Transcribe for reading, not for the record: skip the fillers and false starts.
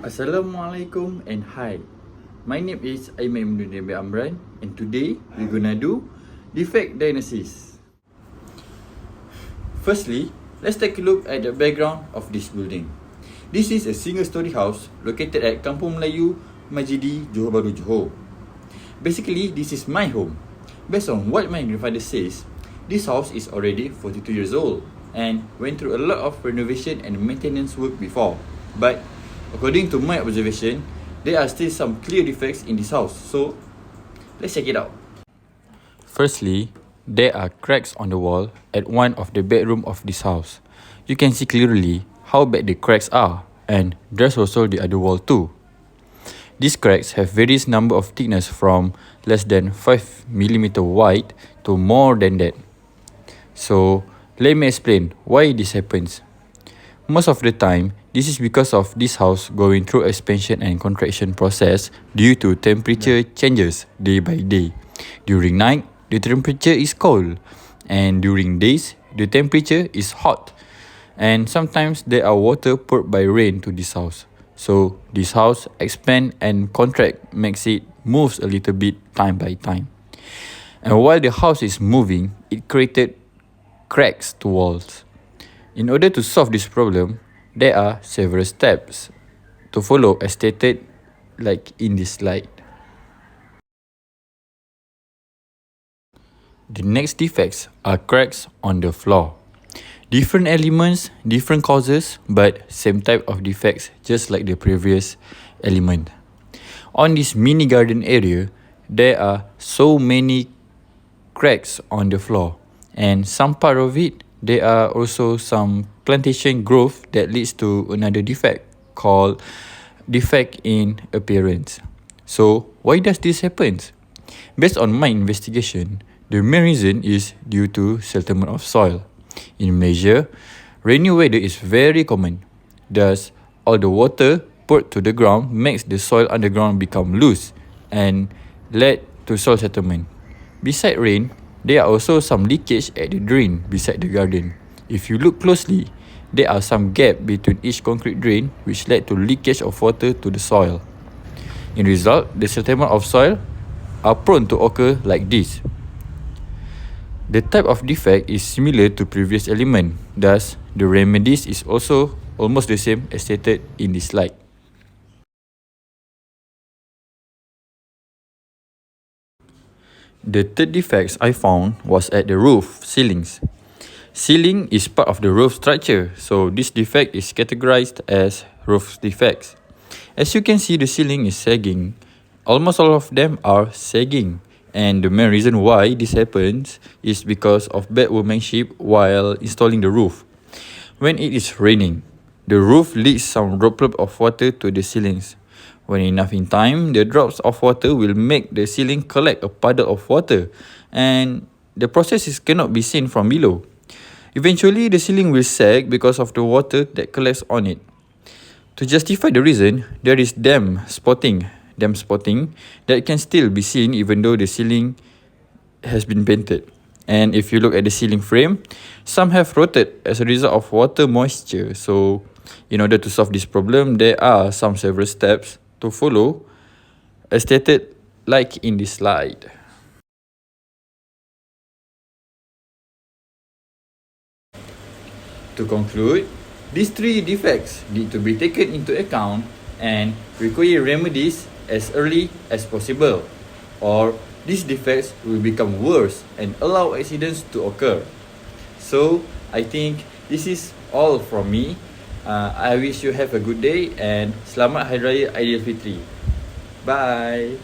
Assalamualaikum and hi. My name is Aiman Ibn Amran and today we're gonna do defect diagnosis. Firstly, let's take a look at the background of this building. This is a single-story house located at Kampung Melayu, Majidi, Johor Bahru, Johor. Basically, this is my home. Based on what my grandfather says, this house is already 42 years old and went through a lot of renovation and maintenance work before. But according to my observation, there are still some clear defects in this house. So, let's check it out. Firstly, there are cracks on the wall at one of the bedroom of this house. You can see clearly how bad the cracks are, and there's also the other wall too. These cracks have various number of thickness from less than 5 mm wide to more than that. So, let me explain why this happens. Most of the time, this is because of this house going through expansion and contraction process due to temperature changes day by day. During night, the temperature is cold, and during days, the temperature is hot. And sometimes there are water poured by rain to this house. So this house expand and contract makes it moves a little bit time by time. And while the house is moving, it created cracks to walls. In order to solve this problem, there are several steps to follow as stated like in this slide. The next defects are cracks on the floor. Different elements, different causes, but same type of defects just like the previous element. On this mini garden area, there are so many cracks on the floor, and some part of it there are also some plantation growth that leads to another defect called defect in appearance. So why does this happen? Based on my investigation, the main reason is due to settlement of soil. In Malaysia, rainy weather is very common. Thus, all the water poured to the ground makes the soil underground become loose and led to soil settlement. Beside rain, there are also some leakage at the drain beside the garden. If you look closely, there are some gap between each concrete drain which led to leakage of water to the soil. In result, the settlement of soil are prone to occur like this. The type of defect is similar to previous element, thus the remedies is also almost the same as stated in this slide. The third defects I found was at the roof ceilings. Ceiling is part of the roof structure, so this defect is categorized as roof defects. As you can see, the ceiling is sagging. Almost all of them are sagging, and the main reason why this happens is because of bad workmanship while installing the roof. When it is raining, the roof leaks some droplet of water to the ceilings. When enough in time, the drops of water will make the ceiling collect a puddle of water, and the process cannot be seen from below. Eventually, the ceiling will sag because of the water that collects on it. To justify the reason, there is damp spotting that can still be seen even though the ceiling has been painted. And if you look at the ceiling frame, some have rotted as a result of water moisture. So, in order to solve this problem, there are some several steps to follow as stated like in this slide. To conclude, these three defects need to be taken into account and require remedies as early as possible, or these defects will become worse and allow accidents to occur. So, I think this is all from me. I wish you have a good day and Selamat Hari Raya Aidilfitri. Bye.